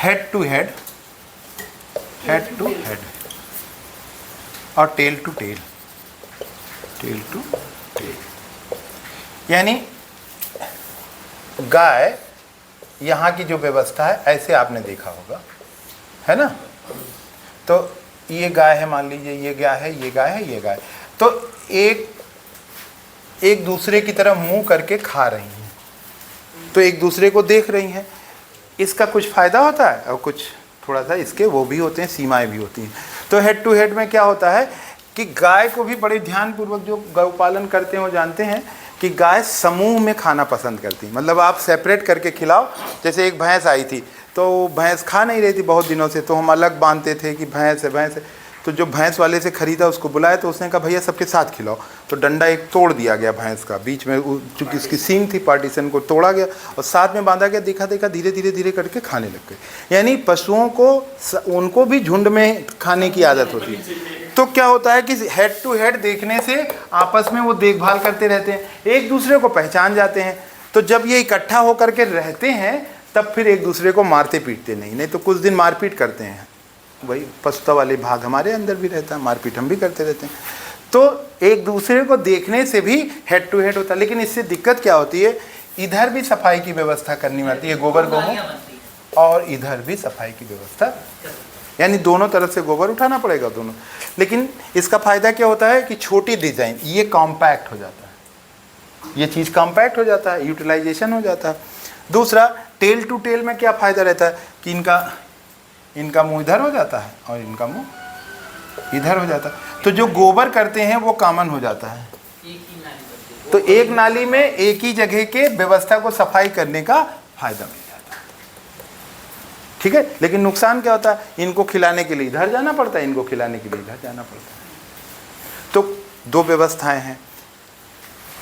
Head to head, head to head और tail to tail, tail to tail. यानी गाय यहाँ की जो व्यवस्था है ऐसे आपने देखा होगा, है ना। तो ये गाय है, मान लीजिए ये गाय है, ये गाय है, ये गाय, तो एक दूसरे की तरफ मुंह करके खा रही हैं, तो एक दूसरे को देख रही हैं। इसका कुछ फायदा होता है और कुछ थोड़ा सा इसके वो भी होते हैं, सीमाएं भी होती हैं। तो हेड टू हेड में क्या होता है कि गाय को भी बड़े ध्यानपूर्वक जो गौपालन करते हैं वो जानते हैं कि गाय समूह में खाना पसंद करती है। मतलब आप सेपरेट करके खिलाओ। जैसे एक भैंस आई थी, तो भैंस खा नहीं रही थी बहुत दिनों से, तो हम अलग बांधते थे कि भैंस है भैंस है। तो जो भैंस वाले से ख़रीदा उसको बुलाया, तो उसने कहा भैया सबके साथ खिलाओ। तो डंडा एक तोड़ दिया गया भैंस का, बीच में चूँकि उसकी सींग थी, पार्टीशन को तोड़ा गया और साथ में बांधा गया। देखा देखा धीरे धीरे धीरे करके खाने लग गए। यानी पशुओं को, उनको भी झुंड में खाने की आदत होती है। तो क्या होता है कि हेड टू हेड देखने से आपस में वो देखभाल करते रहते हैं, एक दूसरे को पहचान जाते हैं। तो जब ये इकट्ठा होकर के रहते हैं तब फिर एक दूसरे को मारते पीटते नहीं तो कुछ दिन मारपीट करते हैं। वही पशुता वाले भाग हमारे अंदर भी रहता है, मारपीट हम भी करते रहते हैं। तो एक दूसरे को देखने से भी हेड टू हेड होता है। लेकिन इससे दिक्कत क्या होती है, इधर भी सफाई की व्यवस्था करनी पड़ती है, गोबर गोमूत्र, और इधर भी सफाई की व्यवस्था, यानी दोनों तरफ से गोबर उठाना पड़ेगा दोनों। लेकिन इसका फ़ायदा क्या होता है कि छोटी डिज़ाइन ये कॉम्पैक्ट हो जाता है, ये चीज़ कॉम्पैक्ट हो जाता है, यूटिलाइजेशन हो जाता है। दूसरा, टेल टू टेल में क्या फ़ायदा रहता है कि इनका मुंह इधर हो जाता है और इनका मुंह इधर हो जाता है। तो जो गोबर करते हैं वो कॉमन हो जाता है, तो एक नाली में एक ही जगह के व्यवस्था को सफाई करने का फायदा मिल जाता है। ठीक है। लेकिन नुकसान क्या होता है, इनको खिलाने के लिए इधर जाना पड़ता है, इनको खिलाने के लिए इधर जाना पड़ता है। तो दो व्यवस्थाएं हैं।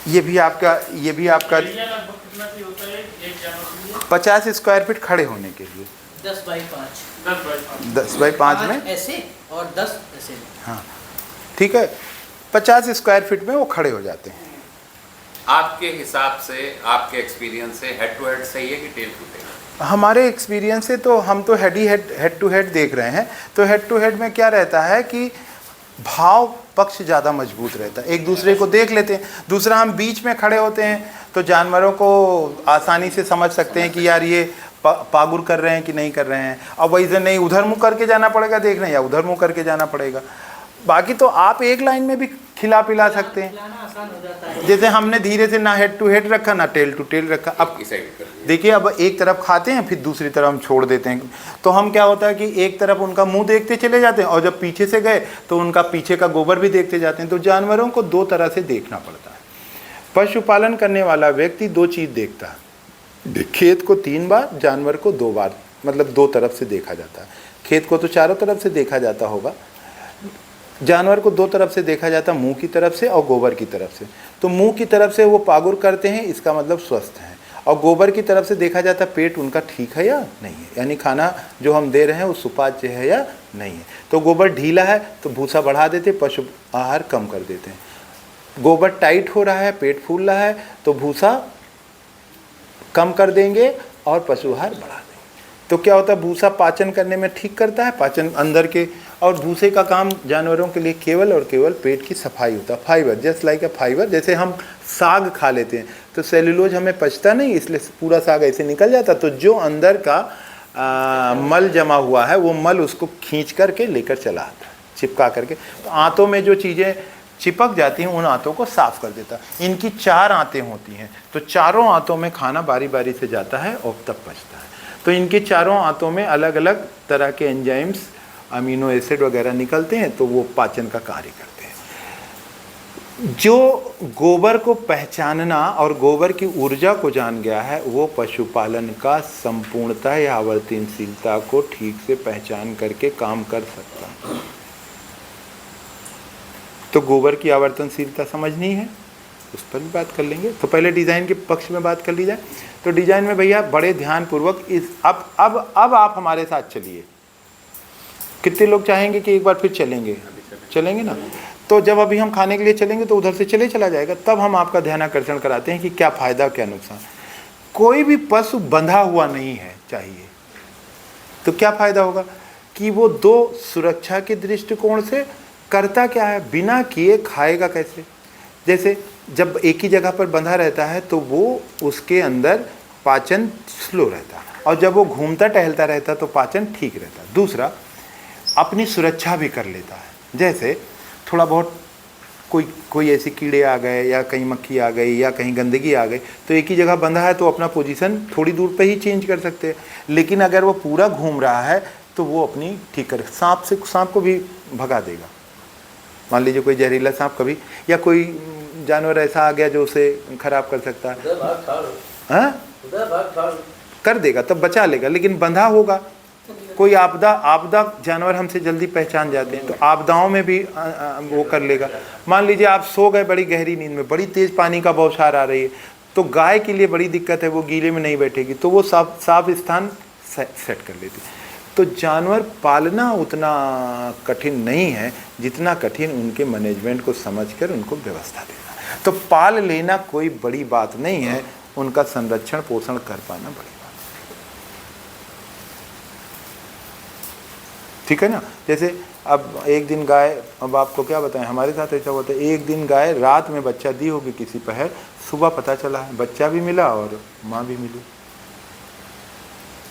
ये भी आपका 50 स्क्वायर फीट खड़े होने के लिए, 10 बाई 5, 10 बाई 5 में ऐसे और 10 ऐसे। हाँ ठीक है, 50 स्क्वायर फीट में वो खड़े हो जाते हैं। आपके हिसाब से, आपके एक्सपीरियंस से हेड टू हेड सही है कि टेल टू टेल? हमारे एक्सपीरियंस से तो हम तो हेड टू हेड देख रहे हैं। तो हेड टू हेड में क्या रहता है कि भाव पक्ष ज़्यादा मजबूत रहता है, एक दूसरे को देख लेते हैं। दूसरा, हम बीच में खड़े होते हैं तो जानवरों को आसानी से समझ सकते हैं कि यार ये पागुर कर रहे हैं कि नहीं कर रहे हैं। अब वैसे नहीं उधर मुँह करके जाना पड़ेगा देखने, या उधर मुँह करके जाना पड़ेगा। बाकी तो आप एक लाइन में भी खिला पिला सकते हैं। आसान हो जाता है। जैसे हमने धीरे से ना हेड टू हेड रखा ना टेल टू टेल रखा। अब देखिए, अब एक तरफ खाते हैं फिर दूसरी तरफ हम छोड़ देते हैं, तो हम क्या होता है कि एक तरफ उनका मुंह देखते चले जाते हैं और जब पीछे से गए तो उनका पीछे का गोबर भी देखते जाते हैं। तो जानवरों को दो तरह से देखना पड़ता है। पशुपालन करने वाला व्यक्ति दो चीज़ देखता है, खेत को 3 बार, जानवर को 2 बार, मतलब 2 तरफ से देखा जाता है। खेत को तो चारों तरफ से देखा जाता होगा, जानवर को 2 तरफ से देखा जाता है, मुंह की तरफ से और गोबर की तरफ से। तो मुंह की तरफ से वो पागुर करते हैं, इसका मतलब स्वस्थ हैं, और गोबर की तरफ से देखा जाता है पेट उनका ठीक है या नहीं है, यानी खाना जो हम दे रहे हैं वो सुपाच्य है या नहीं है। तो गोबर ढीला है तो भूसा बढ़ा देते, पशु आहार कम कर देते हैं। गोबर टाइट हो रहा है, पेट फूल रहा है, तो भूसा कम कर देंगे और पशु आहार बढ़ा देंगे। तो क्या होता है, भूसा पाचन करने में ठीक करता है, पाचन अंदर के, और भूसे का काम जानवरों के लिए केवल और केवल पेट की सफाई होता है। Fibre, just like a fibre, जैसे हम साग खा लेते हैं तो सेलुलोज हमें पचता नहीं, इसलिए पूरा साग ऐसे निकल जाता। तो जो अंदर का मल जमा हुआ है वो मल उसको खींच करके लेकर चला आता है, चिपका करके। तो आंतों में जो चीज़ें चिपक जाती हैं उन आंतों को साफ कर देता है। इनकी 4 आंतें होती हैं, तो चारों आंतों में खाना बारी बारी से जाता है और तब पचता है। तो इनके चारों आंतों में अलग अलग तरह के एंजाइम्स, अमीनो एसिड वगैरह निकलते हैं, तो वो पाचन का कार्य करते हैं। जो गोबर को पहचानना और गोबर की ऊर्जा को जान गया है वो पशुपालन का संपूर्णता या आवर्तनशीलता को ठीक से पहचान करके काम कर सकता है। तो गोबर की आवर्तनशीलता समझनी है, उस पर भी बात कर लेंगे। तो पहले डिज़ाइन के पक्ष में बात कर ली जाए। तो डिज़ाइन में भैया बड़े ध्यानपूर्वक अब आप हमारे साथ चलिए। कितने लोग चाहेंगे कि एक बार फिर चलेंगे ना? तो जब अभी हम खाने के लिए चलेंगे तो उधर से चला जाएगा, तब हम आपका ध्यानाकर्षण कराते हैं कि क्या फ़ायदा क्या नुकसान। कोई भी पशु बंधा हुआ नहीं है चाहिए, तो क्या फ़ायदा होगा कि वो दो सुरक्षा के दृष्टिकोण से करता क्या है, बिना किए खाएगा कैसे। जैसे जब एक ही जगह पर बंधा रहता है तो वो उसके अंदर पाचन स्लो रहता है, और जब वो घूमता टहलता रहता है तो पाचन ठीक रहता है। दूसरा, अपनी सुरक्षा भी कर लेता है। जैसे थोड़ा बहुत कोई ऐसे कीड़े आ गए या कहीं मक्खी आ गई या कहीं गंदगी आ गई, तो एक ही जगह बंधा है तो अपना पोजीशन थोड़ी दूर पे ही चेंज कर सकते हैं। लेकिन अगर वो पूरा घूम रहा है तो वो अपनी ठीक कर, सांप को भी भगा देगा। मान लीजिए कोई जहरीला सांप कभी, या कोई जानवर ऐसा आ गया जो उसे खराब कर सकता है, हाँ कर देगा, तब बचा लेगा। लेकिन बंधा होगा, कोई आपदा जानवर हमसे जल्दी पहचान जाते हैं, तो आपदाओं में भी वो कर लेगा। मान लीजिए आप सो गए बड़ी गहरी नींद में, बड़ी तेज पानी का बौछार आ रही है, तो गाय के लिए बड़ी दिक्कत है, वो गीले में नहीं बैठेगी, तो वो साफ स्थान सेट कर लेती। तो जानवर पालना उतना कठिन नहीं है जितना कठिन उनके मैनेजमेंट को समझकर उनको व्यवस्था देना। तो पाल लेना कोई बड़ी बात नहीं है, उनका संरक्षण पोषण कर पाना बड़ी बात, ठीक है ना। जैसे अब एक दिन गाय, अब आपको क्या बताएं, हमारे साथ ऐसा होता है, एक दिन गाय रात में बच्चा दी होगी किसी पहर, सुबह पता चला है बच्चा भी मिला और माँ भी मिली।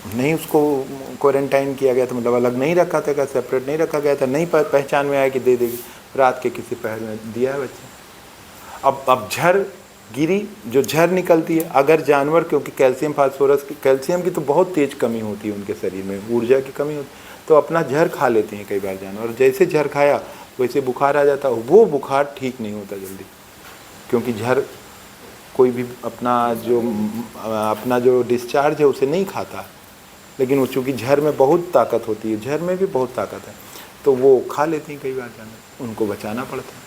नहीं उसको क्वारंटाइन किया गया था, मतलब अलग नहीं रखा था, सेपरेट नहीं रखा गया था, नहीं पहचान में आया कि दे देगी, रात के किसी पहर में दिया है बच्चा। अब झर गिरी, जो झर निकलती है, अगर जानवर, क्योंकि कैल्शियम फास्फोरस कैल्शियम की तो बहुत तेज कमी होती है उनके शरीर में, ऊर्जा की कमी होती, तो अपना झर खा लेते हैं कई बार जानवर। जैसे झर खाया वैसे बुखार आ जाता है, वो बुखार ठीक नहीं होता जल्दी, क्योंकि झर कोई भी अपना जो डिस्चार्ज है उसे नहीं खाता, लेकिन वो चूँकि झर में बहुत ताकत होती है, झर में भी बहुत ताकत है, तो वो खा लेती हैं कई बार जानवर, उनको बचाना पड़ता है।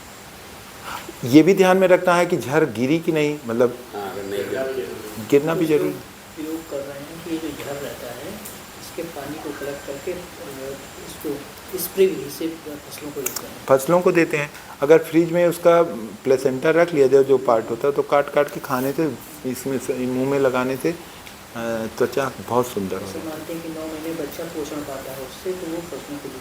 ये भी ध्यान में रखना है कि झर गिरी कि नहीं, मतलब गिरना भी जरूरी। प्रयोग कर रहे हैं कि ये जो झर रहता है इसके पानी को कलेक्ट करके इसको स्प्रे विधि से फसलों को देते हैं। फसलों को देते हैं। अगर फ्रिज में उसका प्लेसेंटा रख लिया जाए, जो पार्ट होता है, तो काट के खाने से, इसमें मुंह में लगाने से त्वचा बहुत सुंदर होती है। मानते हैं कि 9 महीने बच्चा पोषण पाता है उससे, तो वो फसलों को भी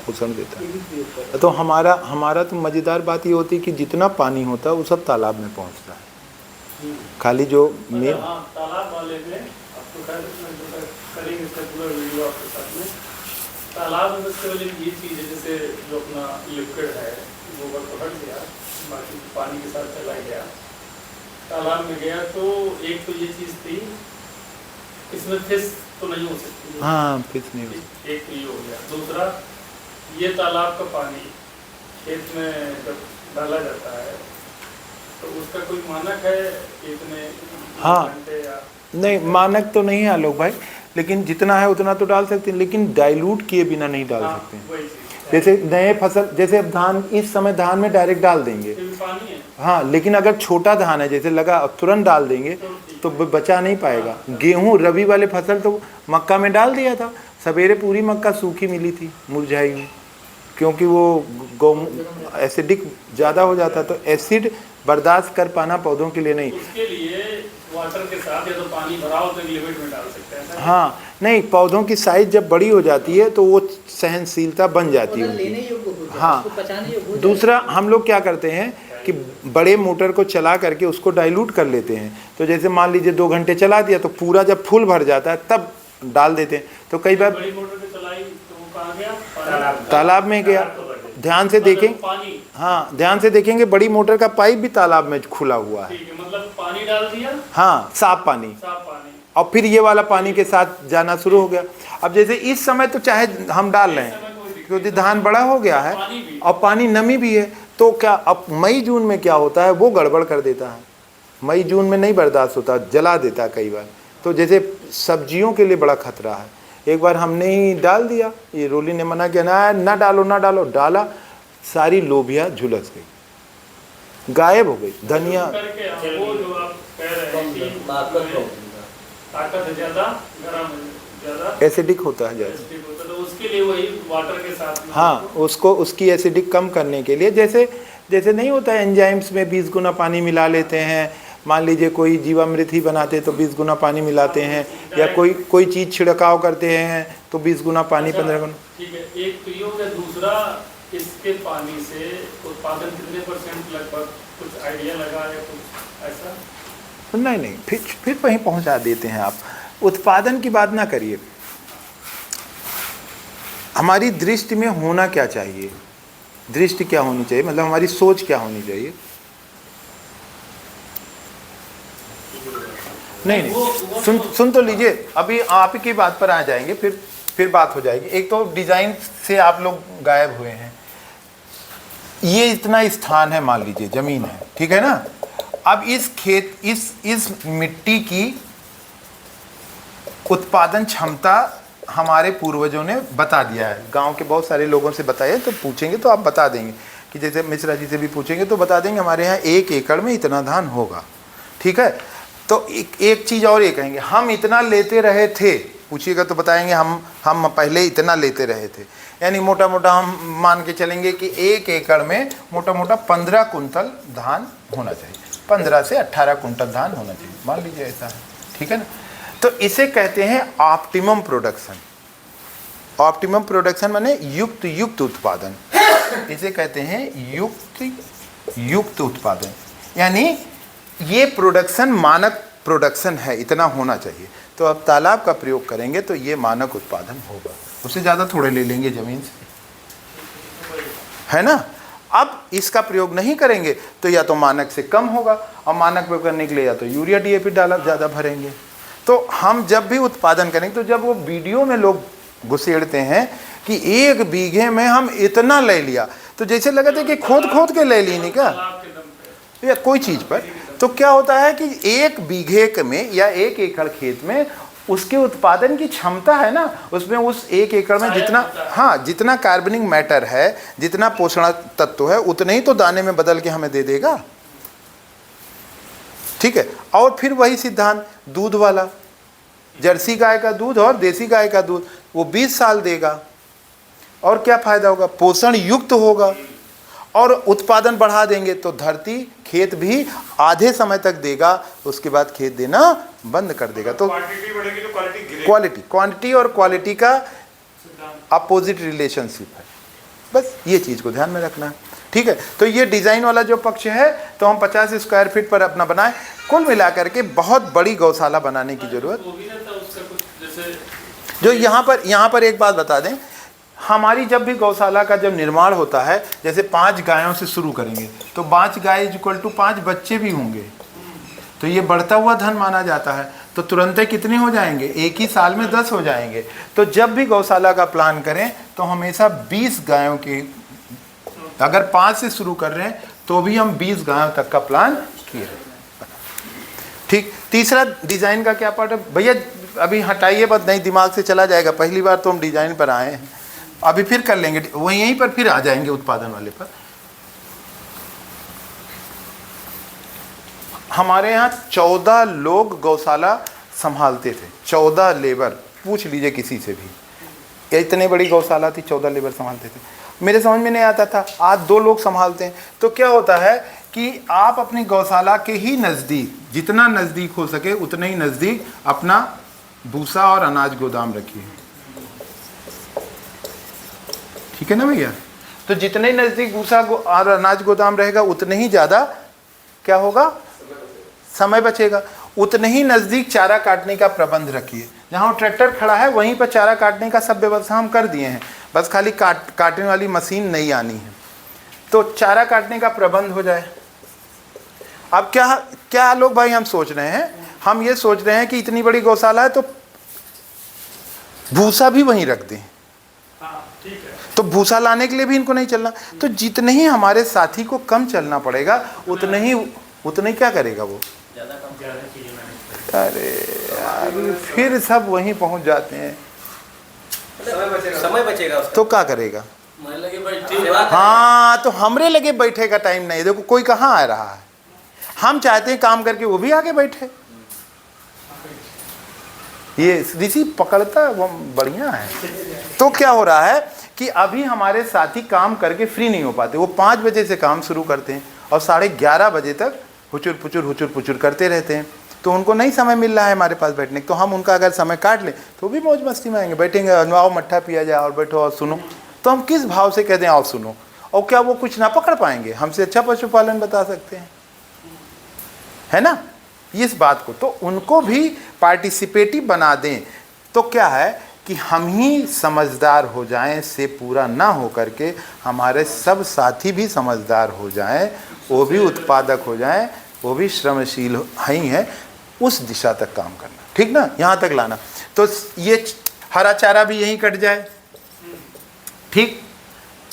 पोषण देता है। तो हमारा तो मज़ेदार बात ये होती है कि जितना पानी होता है वो सब तालाब में पहुंचता है। खाली जो तालाब वाले में आपको करेंगे पूरा वीडियो आपके साथ में। तालाब में बस केवल ये चीज़ है, जैसे जो अपना लिक्विड है गोबर को हट गया, बाकी पानी के साथ चला गया, तालाब में गया, तो एक तो ये चीज़ थी, इसमें फिश तो नहीं हो सकती। हाँ, फिश नहीं हो सकती, एक तो ये हो गया। दूसरा, ये तालाब का पानी खेत में जब डाला जाता है तो उसका कोई मानक है इतने घंटे या? नहीं, मानक तो नहीं है आलोक भाई, लेकिन जितना है उतना तो डाल सकते हैं, लेकिन डाइल्यूट किए बिना नहीं डाल सकते हैं। जैसे नए फसल, जैसे अब धान, इस समय धान में डायरेक्ट डाल देंगे, पानी है। हाँ, लेकिन अगर छोटा धान है जैसे लगा, अब तुरंत डाल देंगे तो बचा नहीं पाएगा। गेहूँ, रबी वाले फसल तो मक्का में डाल दिया था, सवेरे पूरी मक्का सूखी मिली थी, मुरझाई हुई, क्योंकि वो एसिडिक ज़्यादा हो जाता, तो एसिड बर्दाश्त कर पाना पौधों के लिए नहीं। उसके लिए वाटर के साथ या तो पानी भरा हो तो लिक्विड में डाल सकते हैं। हाँ, नहीं, पौधों की साइज जब बड़ी हो जाती है तो वो सहनशीलता बन जाती है। हाँ, दूसरा, हम लोग क्या करते हैं कि बड़े मोटर को चला करके उसको डाइल्यूट कर लेते हैं। तो जैसे मान लीजिए 2 घंटे चला दिया, तो पूरा जब फुल भर जाता है तब डाल देते हैं। तो कई बार बड़ी मोटर को चलाई तो वो कहाँ गया? तालाब में गया। ध्यान से देखें, हाँ, ध्यान से देखेंगे, बड़ी मोटर का पाइप भी तालाब में खुला हुआ है। मतलब पानी डाल दिया, हाँ, साफ पानी, और फिर ये वाला पानी के साथ जाना शुरू हो गया। अब जैसे इस समय तो चाहे हम डाल रहे हैं क्योंकि धान बड़ा हो गया है और पानी नमी भी है, तो क्या अब मई जून में क्या होता है, वो गड़बड़ कर देता है। मई जून में नहीं बर्दाश्त होता, जला देता है कई बार। तो जैसे सब्जियों के लिए बड़ा खतरा है। एक बार हमने ही डाल दिया, ये रोली ने मना किया, ना डालो ना डालो, डाला, सारी लोबिया झुलस गई, गायब हो गई। धनिया एसिडिक होता है ज़्यादा, तो उसके लिए वही वाटर के साथ, हाँ, उसको उसकी एसिडिक कम करने के लिए, जैसे नहीं होता है एंजाइम्स में 20 गुना पानी मिला लेते हैं, मान लीजिए कोई जीवामृत ही बनाते हैं तो 20 गुना पानी मिलाते हैं, या कोई चीज़ छिड़काव करते हैं तो 20 गुना पानी, 15 गुना। ठीक है, एक प्रयोग है। दूसरा, इसके पानी से उत्पादन कितने % लगभग, कुछ आइडिया लगा है कुछ ऐसा? नहीं, फिर वहीं पहुंचा देते हैं आप। उत्पादन की बात ना करिए, हमारी दृष्टि में होना क्या चाहिए, दृष्टि क्या होनी चाहिए, मतलब हमारी सोच क्या होनी चाहिए। नहीं, सुन तो लीजिए, अभी आप की बात पर आ जाएंगे, फिर बात हो जाएगी। एक तो डिजाइन से आप लोग गायब हुए हैं। ये इतना स्थान है, मान लीजिए जमीन है, ठीक है ना। अब इस खेत, इस मिट्टी की उत्पादन क्षमता हमारे पूर्वजों ने बता दिया है। गांव के बहुत सारे लोगों से बताया, तो पूछेंगे तो आप बता देंगे कि जैसे मिश्रा जी से भी पूछेंगे तो बता देंगे हमारे यहाँ 1 एकड़ में इतना धान होगा, ठीक है। तो एक चीज़ और ये कहेंगे, हम इतना लेते रहे थे, पूछिएगा तो बताएंगे हम पहले इतना लेते रहे थे। यानी मोटा मोटा हम मान के चलेंगे कि 1 एकड़ में मोटा मोटा 15 कुंटल धान होना चाहिए, 15 से 18 कुंटल धान होना चाहिए, मान लीजिए ऐसा है, ठीक है ना। तो इसे कहते हैं ऑप्टिमम प्रोडक्शन। ऑप्टिमम प्रोडक्शन माने युक्त उत्पादन, इसे कहते हैं युक्त उत्पादन। यानी ये प्रोडक्शन मानक प्रोडक्शन है, इतना होना चाहिए। तो अब तालाब का प्रयोग करेंगे तो ये मानक उत्पादन होगा, उससे ज़्यादा थोड़े ले लेंगे ज़मीन से, है ना। अब इसका प्रयोग नहीं करेंगे तो या तो मानक से कम होगा, और मानक प्रयोग करने के लिए या तो यूरिया DAP डाला ज़्यादा भरेंगे। तो हम जब भी उत्पादन करेंगे, तो जब वो वीडियो में लोग घुसेड़ते हैं कि 1 बीघे में हम इतना ले लिया, तो जैसे लगा था कि खोद के ले ली नहीं क्या, या कोई चीज़ पर। तो क्या होता है कि 1 बीघे में या 1 एकड़ खेत में उसके उत्पादन की क्षमता है ना, उसमें उस 1 एकड़ में जितना कार्बनिक मैटर है, जितना पोषण तत्व है, उतने ही तो दाने में बदल के हमें दे देगा, ठीक है। और फिर वही सिद्धांत दूध वाला, जर्सी गाय का दूध और देसी गाय का दूध वो 20 साल देगा, और क्या फायदा होगा, पोषण युक्त होगा, और उत्पादन बढ़ा देंगे तो धरती खेत भी आधे समय तक देगा, उसके बाद खेत देना बंद कर देगा। तो क्वांटिटी बढ़ेगी तो क्वांटिटी और क्वालिटी का अपोजिट रिलेशनशिप है, बस ये चीज़ को ध्यान में रखना है, ठीक है। तो ये डिज़ाइन वाला जो पक्ष है, तो हम 50 स्क्वायर फीट पर अपना बनाए। कुल मिलाकर के बहुत बड़ी गौशाला बनाने की जरूरत। जो यहाँ पर एक बात बता दें, हमारी जब भी गौशाला का जब निर्माण होता है, जैसे 5 गायों से शुरू करेंगे तो 5 गाय इक्वल टू 5 बच्चे भी होंगे, तो ये बढ़ता हुआ धन माना जाता है। तो तुरंत कितने हो जाएंगे, एक ही साल में 10 हो जाएंगे। तो जब भी गौशाला का प्लान करें तो हमेशा 20 गायों की, अगर 5 से शुरू कर रहे हैं तो भी हम 20 गायों तक का प्लान किए, ठीक। तीसरा डिज़ाइन का क्या पार्ट है भैया, अभी हटाइए बस, नहीं दिमाग से चला जाएगा। पहली बार तो हम डिज़ाइन पर आए हैं, अभी फिर कर लेंगे वहीं यहीं पर, फिर आ जाएंगे उत्पादन वाले पर। हमारे यहाँ 14 लोग गौशाला संभालते थे, 14 लेबर, पूछ लीजिए किसी से भी, ये इतनी बड़ी गौशाला थी, 14 लेबर संभालते थे। मेरे समझ में नहीं आता था, आज 2 लोग संभालते हैं। तो क्या होता है कि आप अपनी गौशाला के ही नज़दीक, जितना नज़दीक हो सके उतने ही नज़दीक अपना भूसा और अनाज गोदाम रखिए, ठीक है ना भैया। तो जितने नज़दीक भूसा और अनाज गोदाम रहेगा उतने ही ज़्यादा क्या होगा, समय बचेगा। उतने ही नज़दीक चारा काटने का प्रबंध रखिए, जहाँ ट्रैक्टर खड़ा है वहीं पर चारा काटने का सब व्यवस्था हम कर दिए हैं, बस खाली काटने वाली मशीन नहीं आनी है, तो चारा काटने का प्रबंध हो जाए। अब क्या लोग भाई हम सोच रहे हैं, हम ये सोच रहे हैं कि इतनी बड़ी गौशाला है तो भूसा भी वहीं रख दें, तो भूसा लाने के लिए भी इनको नहीं चलना। तो जितने ही हमारे साथी को कम चलना पड़ेगा उतने ही क्या करेगा वो, अरे यार फिर सब वहीं पहुंच जाते हैं, समय बचेगा, तो क्या करेगा। हाँ, तो हमरे लगे बैठे का टाइम नहीं, देखो कोई कहाँ आ रहा है, हम चाहते हैं काम करके वो भी आगे बैठे। ये ऋषि पकड़ता वो बढ़िया है। तो क्या हो रहा है कि अभी हमारे साथी काम करके फ्री नहीं हो पाते, वो 5 बजे से काम शुरू करते हैं और 11:30 बजे तक हुचुर पुचुर करते रहते हैं, तो उनको नहीं समय मिल रहा है हमारे पास बैठने, तो हम उनका अगर समय काट लें तो भी मौज मस्ती में आएंगे, बैठेंगे, आओ मट्ठा पिया जाए और बैठो और सुनो। तो हम किस भाव से कहते हैं आओ सुनो, और क्या वो कुछ ना पकड़ पाएंगे? हमसे अच्छा पशुपालन बता सकते हैं, है ना? इस बात को तो उनको भी पार्टिसिपेटिव बना दें, तो क्या है कि हम ही समझदार हो जाएं से पूरा ना हो करके हमारे सब साथी भी समझदार हो जाएं, वो भी उत्पादक हो जाएं, वो भी श्रमशील ही हैं, उस दिशा तक काम करना, ठीक ना, यहाँ तक लाना। तो ये हरा चारा भी यहीं कट जाए, ठीक,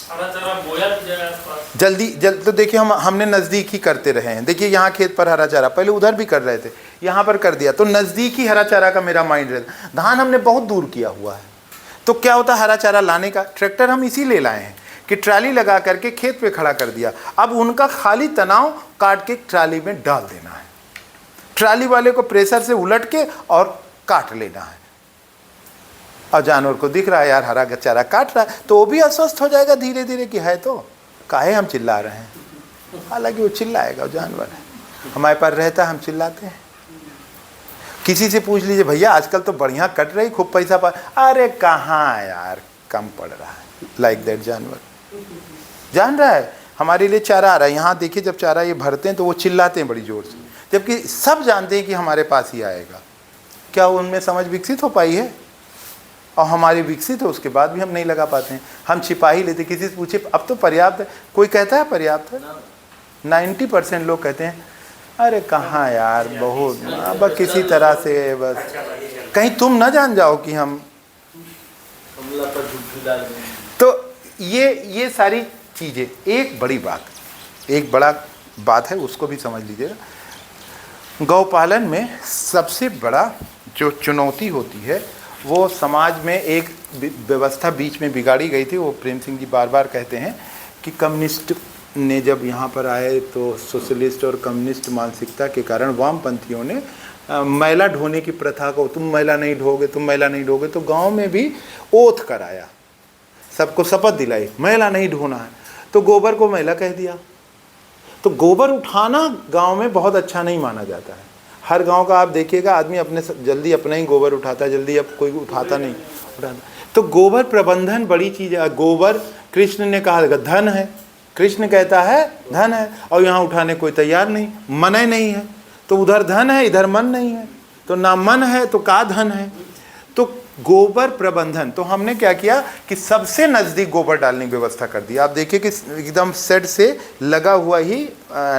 हरा चारा बोया भी जाए आसपास। जल्दी तो देखिए हमने नज़दीक ही करते रहे हैं। देखिए यहाँ खेत पर हरा चारा, पहले उधर भी कर रहे थे, यहाँ पर कर दिया, तो नज़दीक ही हरा चारा का मेरा माइंड रहता। धान हमने बहुत दूर किया हुआ है, तो क्या होता है हरा चारा लाने का, ट्रैक्टर हम इसीलिए लाए हैं कि ट्राली लगा करके खेत पे खड़ा कर दिया। अब उनका खाली तनाव काट के ट्राली में डाल देना है, ट्राली वाले को प्रेशर से उलट के और काट लेना है, और जानवर को दिख रहा है यार हरा चारा काट रहा है, तो वो भी अस्वस्थ हो जाएगा धीरे धीरे कि है तो काहे हम चिल्ला रहे हैं, हालांकि वो चिल्लाएगा, वो जानवर है, हमारे पास रहता है हम चिल्लाते हैं। किसी से पूछ लीजिए भैया आजकल तो बढ़िया कट रही, खूब पैसा पा, अरे कहाँ यार कम पड़ रहा है, लाइक दैट जानवर जान रहा है हमारे लिए चारा आ रहा है। यहाँ देखिए जब चारा ये भरते हैं तो वो चिल्लाते हैं बड़ी ज़ोर से, जबकि सब जानते हैं कि हमारे पास ही आएगा। क्या उनमें समझ विकसित हो पाई है? और हमारी विकसित है, उसके बाद भी हम नहीं लगा पाते हैं, हम छिपा ही लेते। किसी से पूछे अब तो पर्याप्त है, कोई कहता है पर्याप्त है? 90% लोग कहते हैं अरे कहाँ यार बहुत, अब किसी तरह से बस, कहीं तुम ना जान जाओ कि हम। तो ये सारी चीज़ें, एक बड़ा बात है, उसको भी समझ लीजिएगा। गौपालन में सबसे बड़ा जो चुनौती होती है वो समाज में एक व्यवस्था बीच में बिगाड़ी गई थी। वो प्रेम सिंह जी बार बार कहते हैं कि कम्युनिस्ट ने जब यहाँ पर आए तो सोशलिस्ट और कम्युनिस्ट मानसिकता के कारण वामपंथियों ने मैला ढोने की प्रथा को, तुम मैला नहीं ढोगे, तो गांव में भी ओथ कराया, सबको शपथ दिलाई मैला नहीं ढोना है, तो गोबर को मैला कह दिया। तो गोबर उठाना गांव में बहुत अच्छा नहीं माना जाता है। हर गांव का आप देखिएगा आदमी जल्दी अपना ही गोबर उठाता है, जल्दी अब कोई उठाता नहीं उठाता। तो गोबर प्रबंधन बड़ी चीज़ है। गोबर कृष्ण ने कहा धन है, कृष्ण कहता है धन है, और यहाँ उठाने कोई तैयार नहीं, मन ही नहीं है, तो उधर धन है इधर मन नहीं है, तो ना मन है तो का धन है। तो गोबर प्रबंधन, तो हमने क्या किया कि सबसे नज़दीक गोबर डालने की व्यवस्था कर दी। आप देखिए कि एकदम सेट से लगा हुआ ही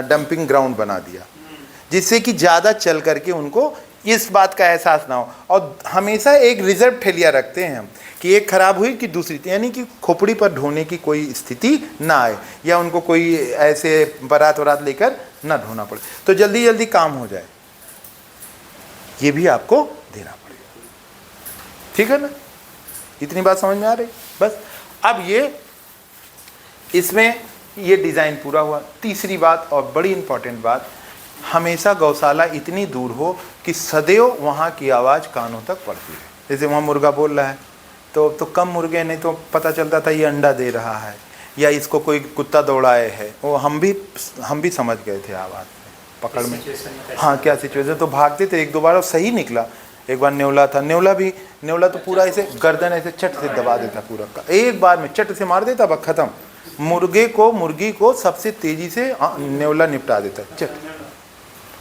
डंपिंग ग्राउंड बना दिया, जिससे कि ज़्यादा चल करके उनको इस बात का एहसास ना हो। और हमेशा एक रिजर्व ठेलिया रखते हैं हम कि एक खराब हुई कि दूसरी, यानी कि खोपड़ी पर ढोने की कोई स्थिति ना आए, या उनको कोई ऐसे बारात वरात लेकर ना ढोना पड़े, तो जल्दी जल्दी काम हो जाए, ये भी आपको देना पड़ेगा। ठीक है ना, इतनी बात समझ में आ रही? बस अब इसमें ये डिज़ाइन पूरा हुआ। तीसरी बात और बड़ी इंपॉर्टेंट बात, हमेशा गौशाला इतनी दूर हो कि सदैव वहाँ की आवाज़ कानों तक पड़ती है। जैसे वहाँ मुर्गा बोल रहा है तो कम मुर्गे, नहीं तो पता चलता था ये अंडा दे रहा है या इसको कोई कुत्ता दौड़ाए है, वो हम भी समझ गए थे आवाज़ पकड़ में, हाँ क्या सिचुएशन। तो भागते थे, एक दो बार सही निकला। एक बार नेवला था, नेवला तो पूरा ऐसे गर्दन ऐसे चट से दबा देता पूरा का, एक बार में चट से मार देता, बस खत्म। मुर्गी को सबसे तेजी से नेवला निपटा देता है, चट।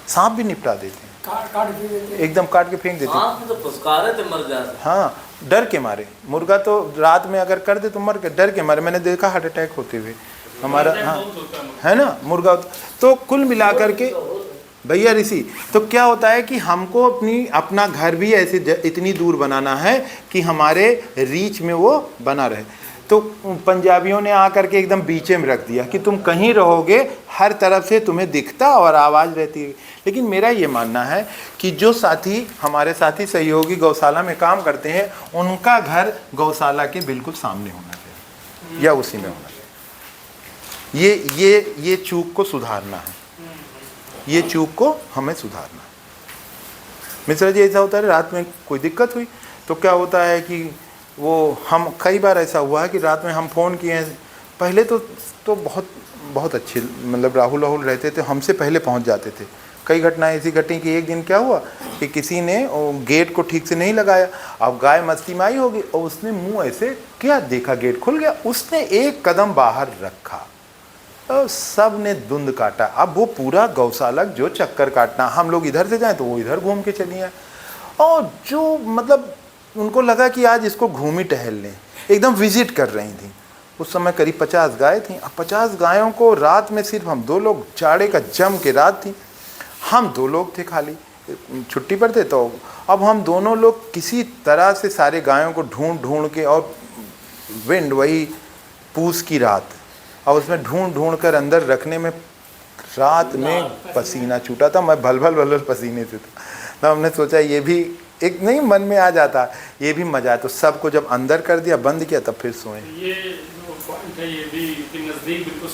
सांप भी निपटा देते हैं, एकदम काट के फेंक देते हैं, तो फुसकारे थे मर जाते। हाँ, डर के मारे। मुर्गा तो रात में अगर कर दे तो मर के, डर के मारे। मैंने देखा हार्ट अटैक होते हुए हमारा, हाँ है ना मुर्गा। तो कुल मिलाकर के भैया ऋषि, तो क्या होता है कि हमको अपना घर भी ऐसे इतनी दूर बनाना है कि हमारे रीच में वो बना रहे। तो पंजाबियों ने आकर के एकदम बीचे में रख दिया कि तुम कहीं रहोगे हर तरफ से तुम्हें दिखता और आवाज़ रहती है। लेकिन मेरा ये मानना है कि जो हमारे साथी सहयोगी गौशाला में काम करते हैं, उनका घर गौशाला के बिल्कुल सामने होना चाहिए या उसी में होना चाहिए। ये चूक को सुधारना है, ये चूक को हमें सुधारना है। मिश्रा जी, ऐसा होता है रात में कोई दिक्कत हुई तो क्या होता है कि हम कई बार ऐसा हुआ है कि रात में हम फ़ोन किए हैं, पहले तो बहुत अच्छे, मतलब राहुल रहते थे, हमसे पहले पहुंच जाते थे। कई घटनाएं ऐसी घटी कि एक दिन क्या हुआ कि किसी ने गेट को ठीक से नहीं लगाया, अब गाय मस्ती में आई होगी और उसने मुंह ऐसे किया, देखा गेट खुल गया, उसने एक कदम बाहर रखा और सब ने धुंध काटा। अब वो पूरा गौशाला जो चक्कर काटना, हम लोग इधर से जाएं तो वो इधर घूम के चली आए, और जो मतलब उनको लगा कि आज इसको घूमी टहल लें, एकदम विजिट कर रही थी। उस समय करीब 50 गाय थी। अब 50 गायों को रात में सिर्फ हम 2 लोग, जाड़े का जम के रात थी, हम 2 लोग थे, खाली छुट्टी पर थे। तो अब हम दोनों लोग किसी तरह से सारे गायों को ढूंढ ढूंढ के, और विंड वही पूस की रात, और उसमें ढूंढ ढूंढ कर अंदर रखने में रात में पसीना छूटा था, मैं भल भल पसीने से था। तो हमने सोचा ये भी एक नहीं मन में आ जाता, ये भी मजा है। तो सबको जब अंदर कर दिया, बंद किया, तब फिर सोए। ये जो पॉइंट है ये भी कि नज़दीक बिल्कुल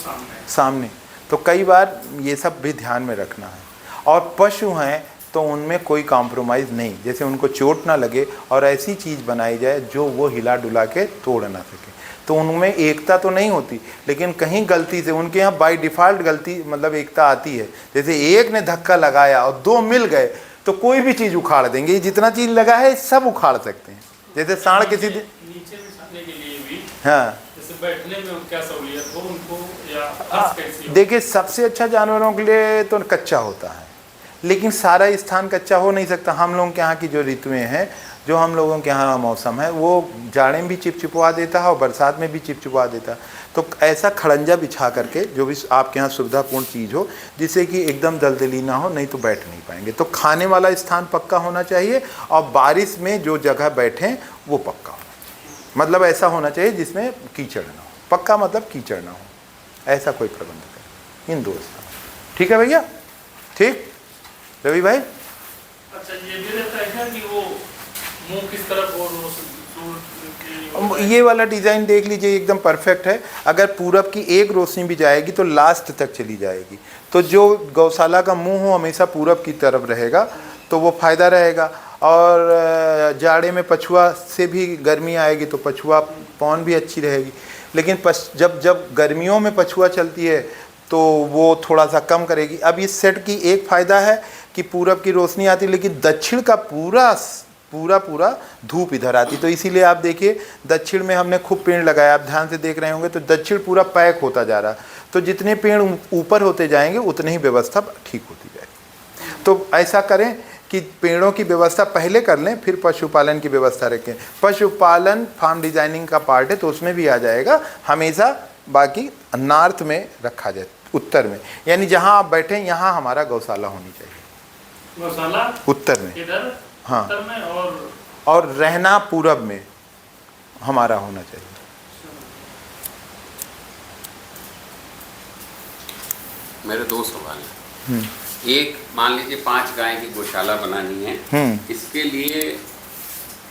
सामने। तो कई बार ये सब भी ध्यान में रखना है। और पशु हैं तो उनमें कोई कॉम्प्रोमाइज़ नहीं, जैसे उनको चोट ना लगे और ऐसी चीज़ बनाई जाए जो वो हिला डुला के तोड़ ना सके। तो उनमें एकता तो नहीं होती, लेकिन कहीं गलती से उनके यहाँ बाय डिफ़ॉल्ट गलती मतलब एकता आती है। जैसे एक ने धक्का लगाया और 2 मिल गए तो कोई भी चीज़ उखाड़ देंगे, जितना चीज़ लगा है सब उखाड़ सकते हैं। जैसे सांड किसी नीचे बिछाने के लिए भी, हाँ, जैसे बैठने में क्या सहूलियत हो उनको, या फर्श कैसी हो? देखिए सबसे अच्छा जानवरों के लिए तो कच्चा होता है, लेकिन सारा स्थान कच्चा हो नहीं सकता। हम लोगों के यहाँ की जो ऋतुएं हैं, जो हम लोगों के यहाँ मौसम है, वो जाड़े में भी चिपचिपवा देता है और बरसात में भी चिपचिपवा देता है। तो ऐसा खड़ंजा बिछा करके, जो भी आपके यहाँ सुविधापूर्ण चीज़ हो, जिससे कि एकदम दलदली ना हो, नहीं तो बैठ नहीं पाएंगे। तो खाने वाला स्थान पक्का होना चाहिए, और बारिश में जो जगह बैठें वो पक्का होना चाहिए। मतलब ऐसा होना चाहिए जिसमें कीचड़ ना हो, पक्का मतलब कीचड़ ना हो, ऐसा कोई प्रबंध करें इन 2 स्थान। ठीक है भैया, ठीक रवि भाई। अच्छा, ये भी रहता है क्या कि वो मुंह किस तरफ हो, ये वाला डिज़ाइन देख लीजिए, एकदम परफेक्ट है। अगर पूरब की एक रोशनी भी जाएगी तो लास्ट तक चली जाएगी। तो जो गौशाला का मुंह हो हमेशा पूरब की तरफ रहेगा, तो वो फ़ायदा रहेगा। और जाड़े में पछुआ से भी गर्मी आएगी तो पछुआ पौन भी अच्छी रहेगी। लेकिन जब गर्मियों में पछुआ चलती है तो वो थोड़ा सा कम करेगी। अब इस सेट की एक फ़ायदा है कि पूरब की रोशनी आती, लेकिन दक्षिण का पूरा धूप इधर आती। तो इसीलिए आप देखिए दक्षिण में हमने खूब पेड़ लगाया, आप ध्यान से देख रहे होंगे, तो दक्षिण पूरा पैक होता जा रहा। तो जितने पेड़ ऊपर होते जाएंगे उतनी ही व्यवस्था ठीक होती जाएगी। तो ऐसा करें कि पेड़ों की व्यवस्था पहले कर लें, फिर पशुपालन की व्यवस्था रखें। पशुपालन फार्म डिजाइनिंग का पार्ट है, तो उसमें भी आ जाएगा। हमेशा बाकी नॉर्थ में रखा जाए, उत्तर में, यानी जहाँ आप बैठे यहाँ हमारा गौशाला होनी चाहिए। गौशाला उत्तर में, इधर, हाँ, उत्तर में, और रहना पूरब में हमारा होना चाहिए। मेरे 2 सवाल हैं। एक, मान लीजिए 5 गाय की गौशाला बनानी है, इसके लिए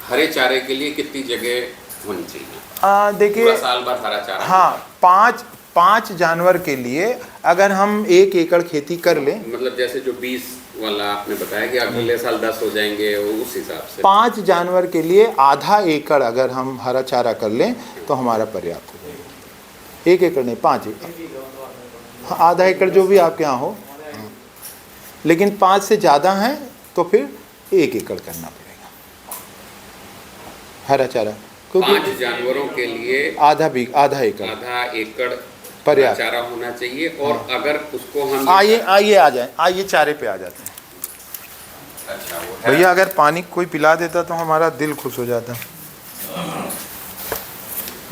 हरे चारे के लिए कितनी जगह होनी चाहिए? देखिए, पूरा साल भर हरा चारा? हाँ, 5 जानवर के लिए अगर हम 1 एकड़ खेती कर लें, मतलब जैसे जो 20 वाला आपने बताया कि अगले साल 10 हो जाएंगे, उस हिसाब से 5 जानवर के लिए आधा एकड़ अगर हम हरा चारा कर लें तो हमारा पर्याप्त हो जाएगा। 1 एकड़ नहीं, 5 एकड़, हाँ, आधा एकड़ जो भी आपके यहाँ हो। लेकिन 5 से ज़्यादा हैं तो फिर 1 एकड़ करना पड़ेगा हरा चारा, क्योंकि 5 जानवरों के लिए आधा एकड़ पर्याप्त चारा होना चाहिए। और अगर उसको हम आइए चारे पे आ जाते हैं। अच्छा, वो है भैया, अगर पानी कोई पिला देता तो हमारा दिल खुश हो जाता।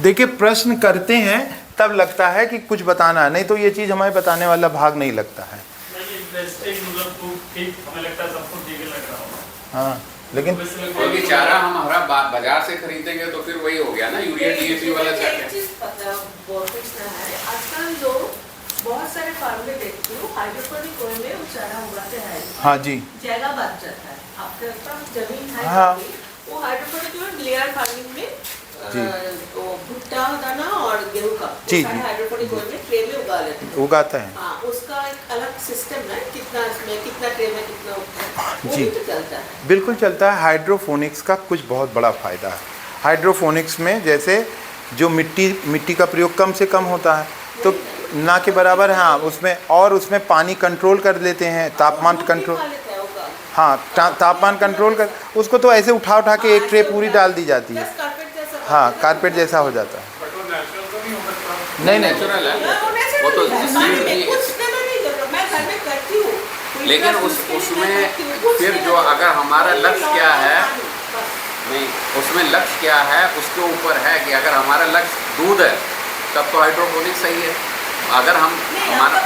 देखिए, प्रश्न करते हैं तब लगता है कि कुछ बताना है, नहीं तो ये चीज़ हमें बताने वाला भाग नहीं लगता है। हाँ, लेकिन क्योंकि चारा हम हरा बाजार से खरीदेंगे तो फिर वही हो गया ना, यूरिया डीएपी वाला चारा। आजकल जो बहुत सारे फार्म में देखती हूँ, हाइड्रोपोनिक वे में वो चारा उगाते हैं। हाँ जी, जगह बच जाता है, आपके पास जमीन है, हाँ, वो हाइड्रोपोनिक में लेयर फार्मिंग में जी, तो भुट्टा दाना और गेहूं का जी, हाइड्रोपोनिक वे में ट्रे में उगा लेते हैं, उगाता है। हाँ, उसका एक अलग सिस्टम है, कितना इसमें कितना ट्रे में कितना उगता है, वो जी, भी तो चलता है। बिल्कुल चलता है। हाइड्रोफोनिक्स का कुछ बहुत बड़ा फ़ायदा है। हाइड्रोफोनिक्स में जैसे जो मिट्टी का प्रयोग कम से कम होता है, तो ना के बराबर, हाँ उसमें, और उसमें पानी कंट्रोल कर लेते हैं, तापमान कंट्रोल, हाँ तापमान कंट्रोल कर, उसको तो ऐसे उठा उठा के एक ट्रे पूरी डाल दी जाती है, हाँ कारपेट जैसा हो जाता है। बट वो नेचुरल तो नहीं हो सकता। नहीं नहीं, नेचुरल है वो तो लेकिन उसमें फिर जो अगर हमारा लक्ष्य क्या है, नहीं उसमें लक्ष्य क्या है उसके ऊपर है कि अगर हमारा लक्ष्य दूध है तब तो हाइड्रोपोनिक सही है। अगर हम हमारा